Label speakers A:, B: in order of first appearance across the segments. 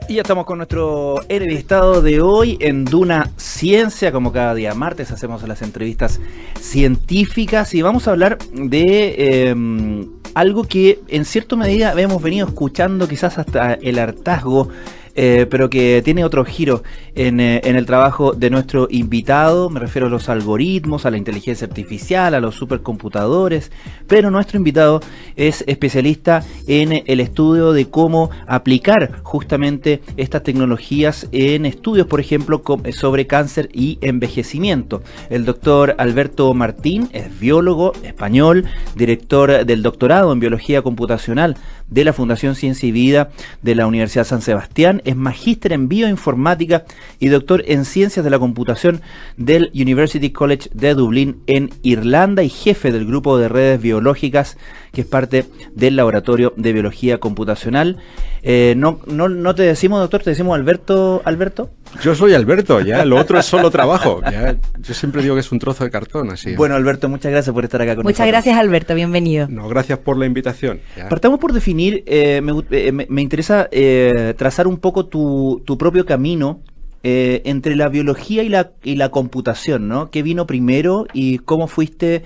A: Y ya estamos con nuestro entrevistado de hoy en Duna Ciencia. Como cada día martes hacemos las entrevistas científicas y vamos a hablar de algo que en cierta medida hemos venido escuchando quizás hasta el hartazgo, pero que tiene otro giro en el trabajo de nuestro invitado. Me refiero a los algoritmos, a la inteligencia artificial, a los supercomputadores, pero nuestro invitado es especialista en el estudio de cómo aplicar justamente estas tecnologías en estudios, por ejemplo, sobre cáncer y envejecimiento. El doctor Alberto Martín es biólogo español, director del doctorado en biología computacional de la Fundación Ciencia y Vida de la Universidad San Sebastián, es magíster en bioinformática y doctor en ciencias de la computación del University College de Dublín en Irlanda y jefe del grupo de redes biológicas que es parte del laboratorio de biología computacional. No te decimos doctor, te decimos Alberto.
B: Yo soy Alberto, ya lo otro es solo trabajo. Ya, yo siempre digo que es un trozo de cartón, así.
A: Bueno, Alberto, muchas gracias por estar acá con nosotros.
C: Muchas gracias, Alberto, bienvenido.
B: No, gracias por la invitación. Ya.
A: Partamos por definir, me interesa trazar un poco tu propio camino entre la biología y la computación, ¿no? ¿Qué vino primero y cómo fuiste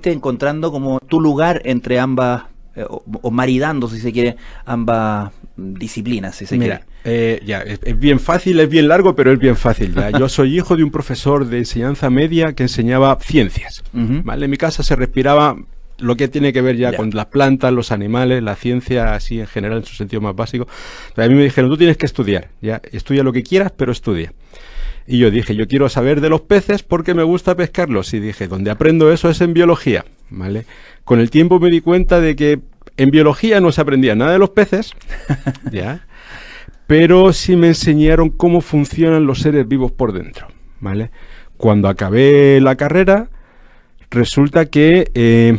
A: encontrando como tu lugar entre ambas, o maridando, si se quiere, ambas disciplinas, si se quiere?
B: Es bien fácil, es bien largo, pero es bien fácil. Ya. Yo soy hijo de un profesor de enseñanza media que enseñaba ciencias. ¿Vale? En mi casa se respiraba lo que tiene que ver ya con las plantas, los animales, la ciencia así en general, en su sentido más básico. Pero a mí me dijeron, tú tienes que estudiar, ya, estudia lo que quieras, pero estudia. Y yo dije, yo quiero saber de los peces porque me gusta pescarlos. Y dije, donde aprendo eso es en biología, ¿vale? Con el tiempo me di cuenta de que en biología no se aprendía nada de los peces, ¿ya? Pero sí me enseñaron cómo funcionan los seres vivos por dentro, ¿vale? Cuando acabé la carrera, resulta que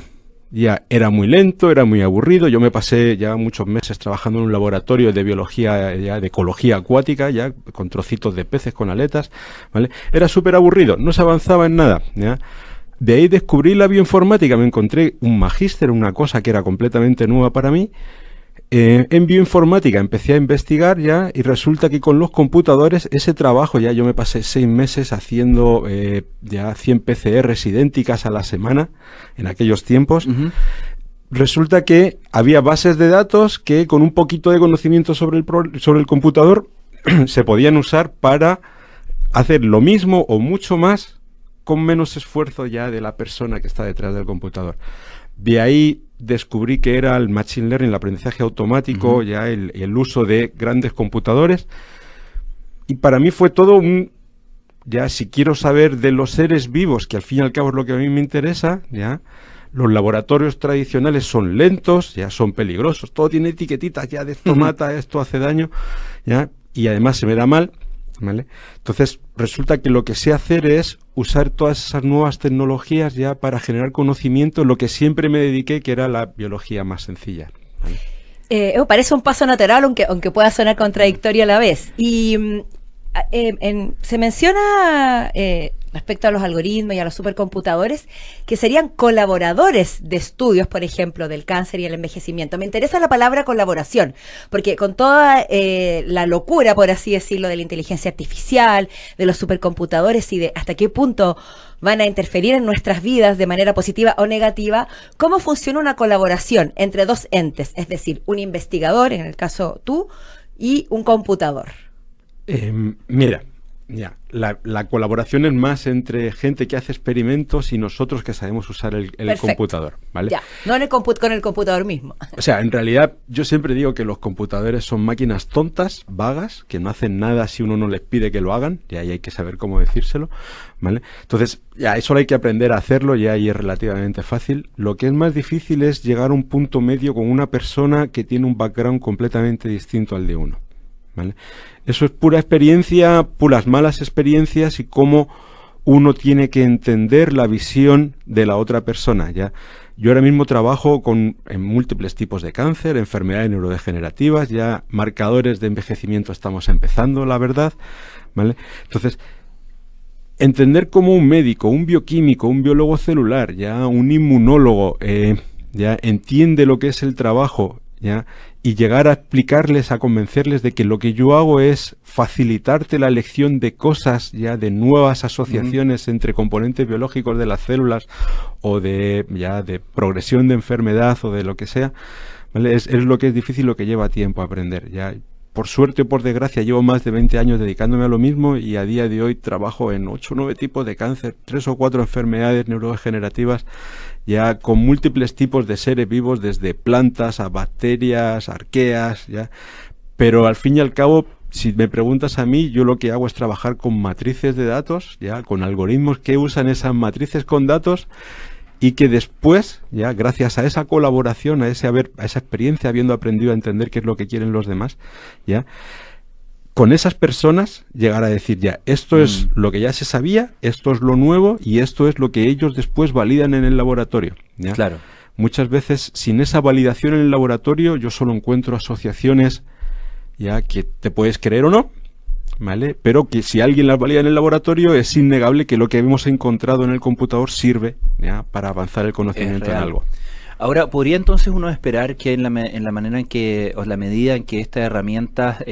B: ya era muy lento, era muy aburrido. Yo me pasé ya muchos meses trabajando en un laboratorio de biología, ya de ecología acuática, ya con trocitos de peces con aletas, ¿vale? Era súper aburrido, no se avanzaba en nada, ¿ya? De ahí descubrí la bioinformática, me encontré un magíster, una cosa que era completamente nueva para mí. En bioinformática empecé a investigar ya y resulta que con los computadores ese trabajo ya yo me pasé 6 meses haciendo ya 100 PCRs idénticas a la semana en aquellos tiempos. Resulta que había bases de datos que con un poquito de conocimiento sobre el computador se podían usar para hacer lo mismo o mucho más con menos esfuerzo ya de la persona que está detrás del computador. De ahí descubrí que era el machine learning, el aprendizaje automático, ya el uso de grandes computadores. Y para mí fue todo ya si quiero saber de los seres vivos, que al fin y al cabo es lo que a mí me interesa, ya, los laboratorios tradicionales son lentos, ya son peligrosos, todo tiene etiquetitas, ya de esto mata, esto hace daño, ya, y además se me da mal, ¿vale? Entonces resulta que lo que sé hacer es usar todas esas nuevas tecnologías ya para generar conocimiento, lo que siempre me dediqué, que era la biología más sencilla, ¿vale?
C: Parece un paso natural, aunque pueda sonar contradictorio a la vez. Y se menciona respecto a los algoritmos y a los supercomputadores que serían colaboradores de estudios, por ejemplo, del cáncer y el envejecimiento. Me interesa la palabra colaboración, porque con toda la locura, por así decirlo, de la inteligencia artificial, de los supercomputadores y de hasta qué punto van a interferir en nuestras vidas de manera positiva o negativa, ¿cómo funciona una colaboración entre dos entes? Es decir, un investigador, en el caso tú, y un computador.
B: Mira, ya, la colaboración es más entre gente que hace experimentos y nosotros que sabemos usar el computador, ¿vale?
C: Ya, no con el computador mismo.
B: O sea, en realidad yo siempre digo que los computadores son máquinas tontas, vagas, que no hacen nada si uno no les pide que lo hagan, y ahí hay que saber cómo decírselo, ¿vale? Entonces, ya eso hay que aprender a hacerlo, ya ahí es relativamente fácil. Lo que es más difícil es llegar a un punto medio con una persona que tiene un background completamente distinto al de uno, ¿vale? Eso es pura experiencia, puras malas experiencias y cómo uno tiene que entender la visión de la otra persona, ¿ya? Yo ahora mismo trabajo en múltiples tipos de cáncer, enfermedades neurodegenerativas, ya marcadores de envejecimiento estamos empezando, la verdad, ¿vale? Entonces, entender cómo un médico, un bioquímico, un biólogo celular, ya un inmunólogo, ya entiende lo que es el trabajo ¿ya? Y llegar a explicarles, a convencerles de que lo que yo hago es facilitarte la elección de cosas, ya de nuevas asociaciones entre componentes biológicos de las células o de progresión de enfermedad o de lo que sea, ¿vale? Es lo que es difícil, lo que lleva tiempo a aprender, ya. Por suerte o por desgracia llevo más de 20 años dedicándome a lo mismo y a día de hoy trabajo en 8 o 9 tipos de cáncer, 3 o 4 enfermedades neurodegenerativas, ya con múltiples tipos de seres vivos, desde plantas a bacterias, arqueas, ya. Pero al fin y al cabo, si me preguntas a mí, yo lo que hago es trabajar con matrices de datos, ya, con algoritmos que usan esas matrices con datos, y que después, ya gracias a esa colaboración, a esa experiencia, habiendo aprendido a entender qué es lo que quieren los demás, ya con esas personas llegar a decir, ya, esto es lo que ya se sabía, esto es lo nuevo y esto es lo que ellos después validan en el laboratorio, ¿ya?
A: Claro.
B: Muchas veces, sin esa validación en el laboratorio, yo solo encuentro asociaciones, ya, que te puedes creer o no, ¿vale? Pero que si alguien las valida en el laboratorio, es innegable que lo que hemos encontrado en el computador sirve, ¿ya?, para avanzar el conocimiento en algo.
A: Ahora, ¿podría entonces uno esperar que en la manera en que, o la medida en que estas herramientas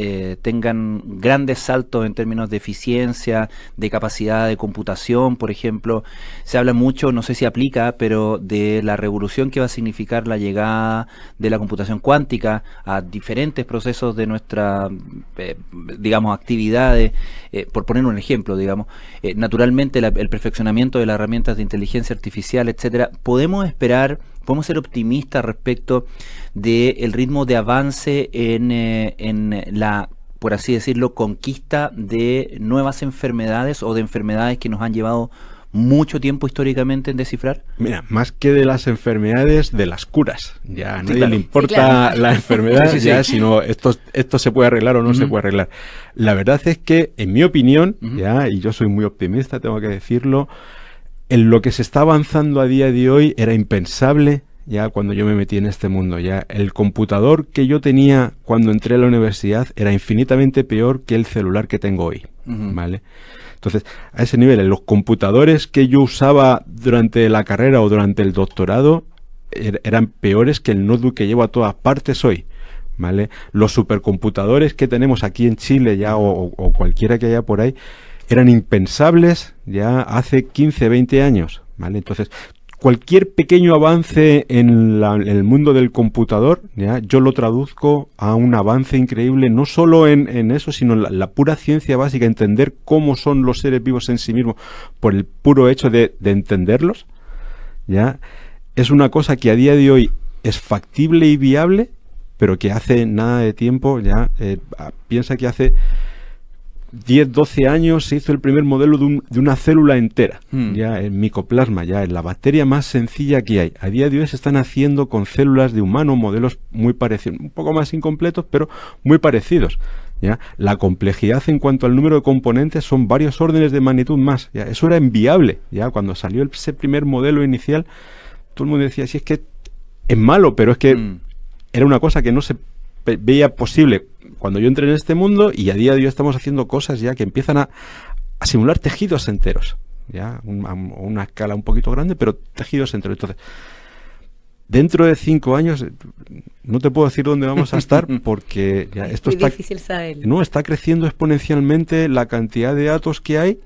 A: tengan grandes saltos en términos de eficiencia, de capacidad de computación, por ejemplo? Se habla mucho, no sé si aplica, pero de la revolución que va a significar la llegada de la computación cuántica a diferentes procesos de nuestra, digamos, actividades, por poner un ejemplo, digamos. Naturalmente, el perfeccionamiento de las herramientas de inteligencia artificial, etcétera. ¿Podemos ser optimistas respecto del ritmo de avance en la, por así decirlo, conquista de nuevas enfermedades o de enfermedades que nos han llevado mucho tiempo históricamente en descifrar?
B: Mira, más que de las enfermedades, de las curas. Ya a nadie
A: claro.
B: le importa la enfermedad,
A: sí.
B: sino esto se puede arreglar o no se puede arreglar. La verdad es que, en mi opinión, ya, y yo soy muy optimista, tengo que decirlo, en lo que se está avanzando a día de hoy era impensable ya cuando yo me metí en este mundo. Ya el computador que yo tenía cuando entré a la universidad era infinitamente peor que el celular que tengo hoy, ¿vale? Entonces, a ese nivel, los computadores que yo usaba durante la carrera o durante el doctorado eran peores que el notebook que llevo a todas partes hoy, ¿vale? Los supercomputadores que tenemos aquí en Chile ya o cualquiera que haya por ahí eran impensables ya hace 15, 20 años, ¿vale? Entonces, cualquier pequeño avance en el mundo del computador, ¿ya?, yo lo traduzco a un avance increíble, no solo en eso, sino en la pura ciencia básica, entender cómo son los seres vivos en sí mismos, por el puro hecho de entenderlos, ¿ya? Es una cosa que a día de hoy es factible y viable, pero que hace nada de tiempo, ya, piensa que hace 10, 12 años se hizo el primer modelo de una célula entera, ya en micoplasma, ya en la bacteria más sencilla que hay. A día de hoy se están haciendo con células de humano modelos muy parecidos, un poco más incompletos, pero muy parecidos. ¿Ya? La complejidad en cuanto al número de componentes son varios órdenes de magnitud más. ¿Ya? Eso era inviable. ¿Ya? Cuando salió ese primer modelo inicial, todo el mundo decía, sí, es que es malo, pero es que era una cosa que no se veía posible cuando yo entré en este mundo, y a día de hoy estamos haciendo cosas ya que empiezan a simular tejidos enteros, ya a una escala un poquito grande, pero tejidos enteros. Entonces, dentro de 5 años no te puedo decir dónde vamos a estar, porque ya esto está
C: difícil saber.
B: No, está creciendo exponencialmente la cantidad de datos que hay,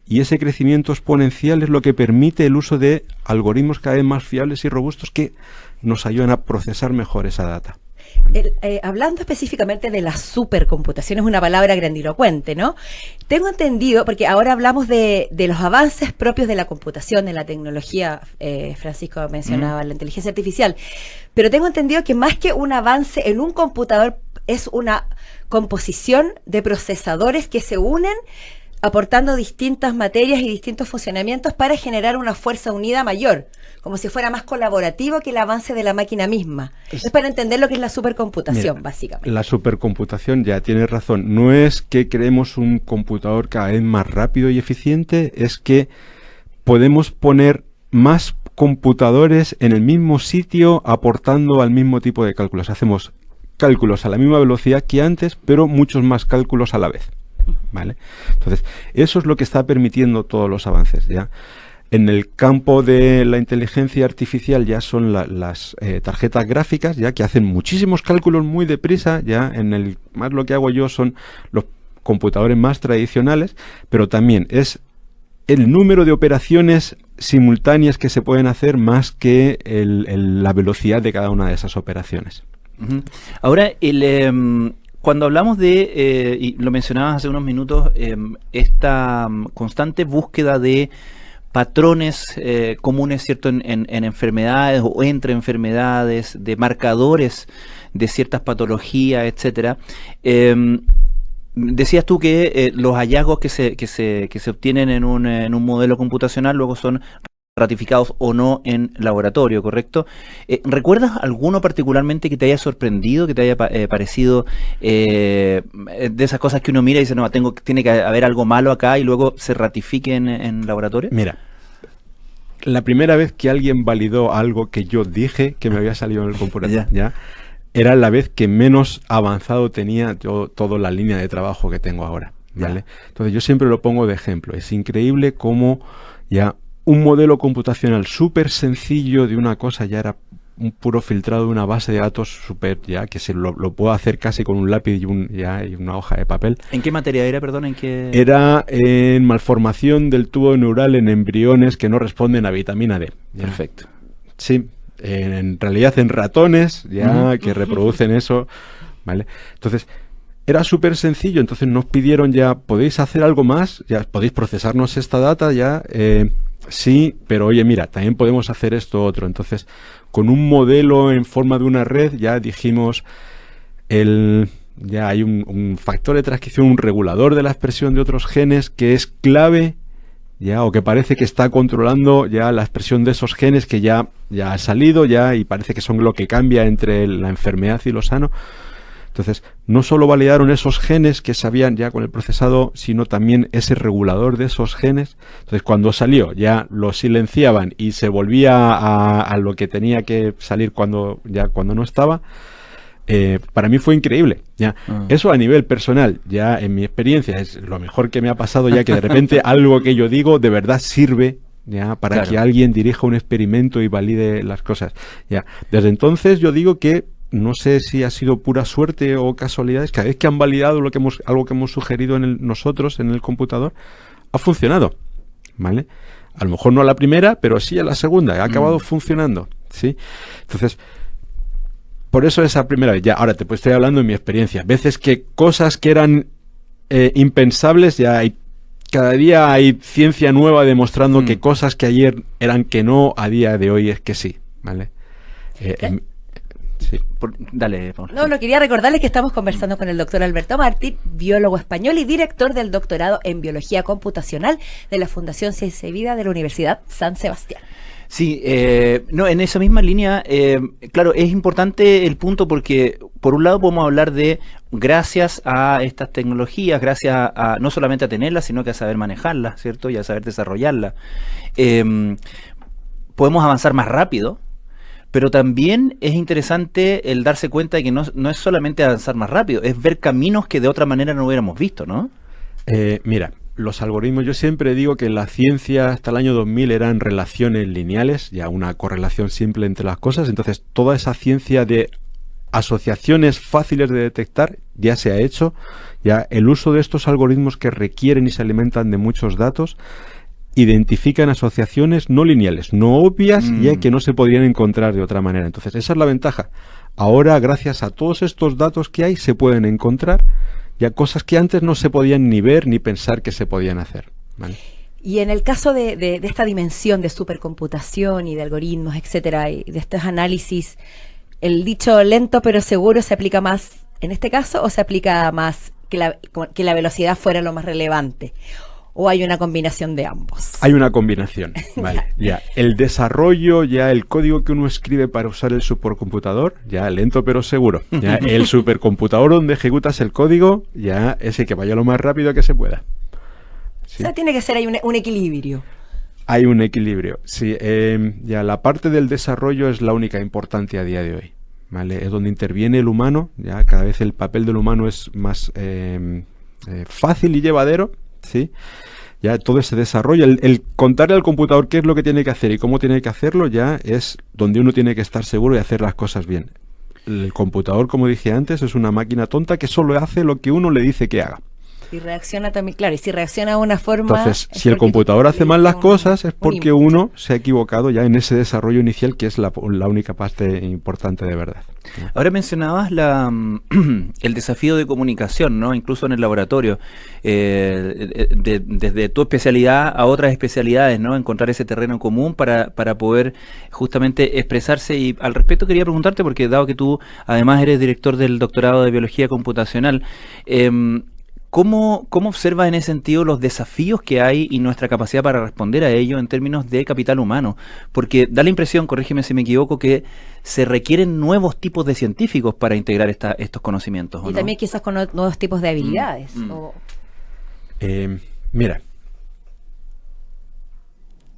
B: y ese crecimiento exponencial es lo que permite el uso de algoritmos cada vez más fiables y robustos que nos ayudan a procesar mejor esa data.
C: Hablando específicamente de la supercomputación, es una palabra grandilocuente, ¿no? Tengo entendido, porque ahora hablamos de los avances propios de la computación, de la tecnología, Francisco mencionaba la inteligencia artificial, pero tengo entendido que más que un avance en un computador es una composición de procesadores que se unen aportando distintas materias y distintos funcionamientos para generar una fuerza unida mayor, como si fuera más colaborativo que el avance de la máquina misma. Es para entender lo que es la supercomputación, mira, básicamente.
B: La supercomputación, ya tienes razón, no es que creemos un computador cada vez más rápido y eficiente, es que podemos poner más computadores en el mismo sitio aportando al mismo tipo de cálculos. Hacemos cálculos a la misma velocidad que antes, pero muchos más cálculos a la vez. ¿Vale? Entonces, eso es lo que está permitiendo todos los avances, ¿ya? En el campo de la inteligencia artificial ya son las tarjetas gráficas, ya que hacen muchísimos cálculos muy deprisa. Ya más lo que hago yo son los computadores más tradicionales, pero también es el número de operaciones simultáneas que se pueden hacer más que la velocidad de cada una de esas operaciones.
A: Ahora, cuando hablamos de, y lo mencionabas hace unos minutos, esta constante búsqueda de patrones comunes, ¿cierto?, en enfermedades o entre enfermedades, de marcadores de ciertas patologías, etcétera. Decías tú que los hallazgos que se obtienen en un modelo computacional luego son ratificados o no en laboratorio, ¿correcto? ¿Recuerdas alguno particularmente que te haya sorprendido, que te haya parecido de esas cosas que uno mira y dice, no, tiene que haber algo malo acá y luego se ratifique en laboratorio?
B: Mira, la primera vez que alguien validó algo que yo dije que me había salido en el computador, ya era la vez que menos avanzado tenía yo toda la línea de trabajo que tengo ahora, ¿vale? Entonces yo siempre lo pongo de ejemplo. Es increíble cómo ya un modelo computacional súper sencillo de una cosa ya era un puro filtrado de una base de datos súper, ya que lo puedo hacer casi con un lápiz y una hoja de papel.
A: ¿En qué materia era, perdón? ¿En qué?
B: Era en malformación del tubo neural en embriones que no responden a vitamina D. ¿Ya?
A: Perfecto.
B: Sí, en realidad en ratones ya que reproducen eso, ¿vale? Entonces era súper sencillo. Entonces nos pidieron ya, ¿podéis hacer algo más? Ya podéis procesarnos esta data ya. Sí, pero oye, mira, también podemos hacer esto otro. Entonces, con un modelo en forma de una red, ya dijimos, ya hay un factor de transcripción, un regulador de la expresión de otros genes que es clave, ya, o que parece que está controlando ya la expresión de esos genes que ya ha salido, ya, y parece que son lo que cambia entre la enfermedad y lo sano. Entonces, no solo validaron esos genes que sabían ya con el procesado, sino también ese regulador de esos genes. Entonces, cuando salió, ya lo silenciaban y se volvía a lo que tenía que salir cuando no estaba. Para mí fue increíble. Ya. Eso a nivel personal, ya en mi experiencia, es lo mejor que me ha pasado, ya que de repente algo que yo digo de verdad sirve ya para que alguien dirija un experimento y valide las cosas. Ya. Desde entonces yo digo que no sé si ha sido pura suerte o casualidades. Cada vez que han validado algo que hemos sugerido nosotros en el computador, ha funcionado, ¿vale? A lo mejor no a la primera, pero sí a la segunda. Ha acabado funcionando, ¿sí? Entonces, por eso esa primera vez. Ya, ahora te estoy hablando de mi experiencia. Veces que cosas que eran impensables, cada día hay ciencia nueva demostrando que cosas que ayer eran que no, a día de hoy es que sí, ¿vale? Sí.
A: Dale, Paula.
C: No, quería recordarles que estamos conversando con el doctor Alberto Mártir, biólogo español y director del doctorado en Biología Computacional de la Fundación Ciencia y Vida de la Universidad San Sebastián.
A: Sí, en esa misma línea, claro, es importante el punto porque, por un lado, podemos hablar de, gracias a estas tecnologías, gracias a no solamente a tenerlas, sino que a saber manejarlas, ¿cierto? Y a saber desarrollarlas, podemos avanzar más rápido. Pero también es interesante el darse cuenta de que no es solamente avanzar más rápido, es ver caminos que de otra manera no hubiéramos visto, ¿no?
B: Mira, los algoritmos, yo siempre digo que en la ciencia hasta el año 2000 eran relaciones lineales, ya una correlación simple entre las cosas. Entonces toda esa ciencia de asociaciones fáciles de detectar ya se ha hecho. Ya el uso de estos algoritmos que requieren y se alimentan de muchos datos identifican asociaciones no lineales, no obvias, ya que no se podrían encontrar de otra manera. Entonces, esa es la ventaja. Ahora, gracias a todos estos datos que hay, se pueden encontrar ya cosas que antes no se podían ni ver ni pensar que se podían hacer, ¿vale?
C: Y en el caso de esta dimensión de supercomputación y de algoritmos, etcétera, y de estos análisis, ¿el dicho lento pero seguro se aplica más en este caso o se aplica más que la velocidad fuera lo más relevante? ¿O hay una combinación de ambos?
B: Hay una combinación, vale. Ya, el desarrollo, ya el código que uno escribe para usar el supercomputador, ya lento pero seguro. Ya el supercomputador donde ejecutas el código, ya ese que vaya lo más rápido que se pueda. ¿Sí?
C: O sea, tiene que ser ahí un equilibrio.
B: Hay un equilibrio, sí. Ya la parte del desarrollo es la única importante a día de hoy, ¿vale? Es donde interviene el humano, ya cada vez el papel del humano es más fácil y llevadero, ¿sí? ya todo ese desarrollo, el contarle al computador qué es lo que tiene que hacer y cómo tiene que hacerlo, ya es donde uno tiene que estar seguro y hacer las cosas bien. El computador, como dije antes, es una máquina tonta que solo hace lo que uno le dice que haga.
C: Y reacciona también, claro, y si reacciona de una forma...
B: Entonces, si el computador hace mal las cosas es porque uno se ha equivocado ya en ese desarrollo inicial, que es la única parte importante de verdad.
A: Ahora mencionabas el desafío de comunicación, ¿no? Incluso en el laboratorio, desde tu especialidad a otras especialidades, ¿no? Encontrar ese terreno común para poder justamente expresarse. Y al respecto quería preguntarte, porque dado que tú además eres director del doctorado de Biología Computacional, ¿cómo observas en ese sentido los desafíos que hay y nuestra capacidad para responder a ello en términos de capital humano? Porque da la impresión, corrígeme si me equivoco, que se requieren nuevos tipos de científicos para integrar estos conocimientos, ¿o
C: y
A: no?
C: también quizás con nuevos tipos de habilidades.
B: Mira,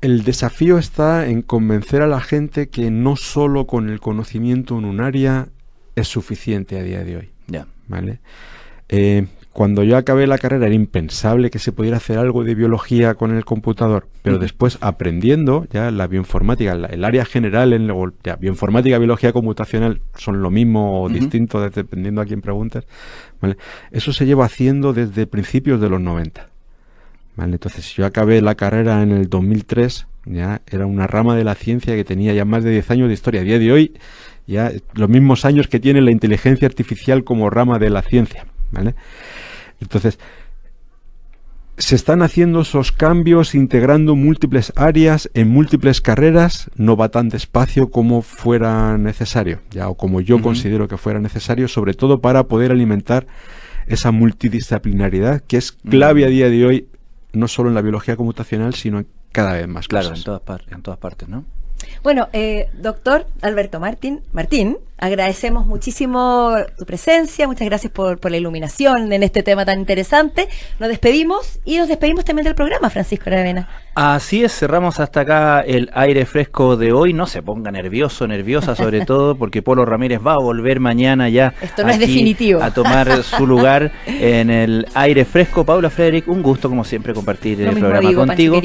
B: el desafío está en convencer a la gente que no solo con el conocimiento en un área es suficiente a día de hoy.
A: Ya.
B: ¿Vale? Cuando yo acabé la carrera era impensable que se pudiera hacer algo de biología con el computador, pero después aprendiendo ya la bioinformática, el área general, bioinformática, biología computacional son lo mismo o distinto dependiendo a quién preguntes, ¿vale? Eso se lleva haciendo desde principios de los 90. ¿Vale? Entonces yo acabé la carrera en el 2003, ya era una rama de la ciencia que tenía ya más de 10 años de historia. A día de hoy ya los mismos años que tiene la inteligencia artificial como rama de la ciencia, ¿vale? Entonces, se están haciendo esos cambios, integrando múltiples áreas en múltiples carreras, no va tan despacio como fuera necesario, ya, o como yo considero que fuera necesario, sobre todo para poder alimentar esa multidisciplinaridad que es clave a día de hoy, no solo en la biología computacional, sino en cada vez más cosas.
A: Claro, en todas partes, ¿no?
C: Bueno, doctor Alberto Martín, agradecemos muchísimo tu presencia, muchas gracias por la iluminación en este tema tan interesante. Nos despedimos y nos despedimos también del programa, Francisco Aravena.
A: Así es, cerramos hasta acá el aire fresco de hoy. No se ponga nerviosa sobre todo, porque Polo Ramírez va a volver mañana ya.
C: Esto no es definitivo.
A: A tomar su lugar en el aire fresco. Paula Frederick, un gusto como siempre compartir el programa contigo.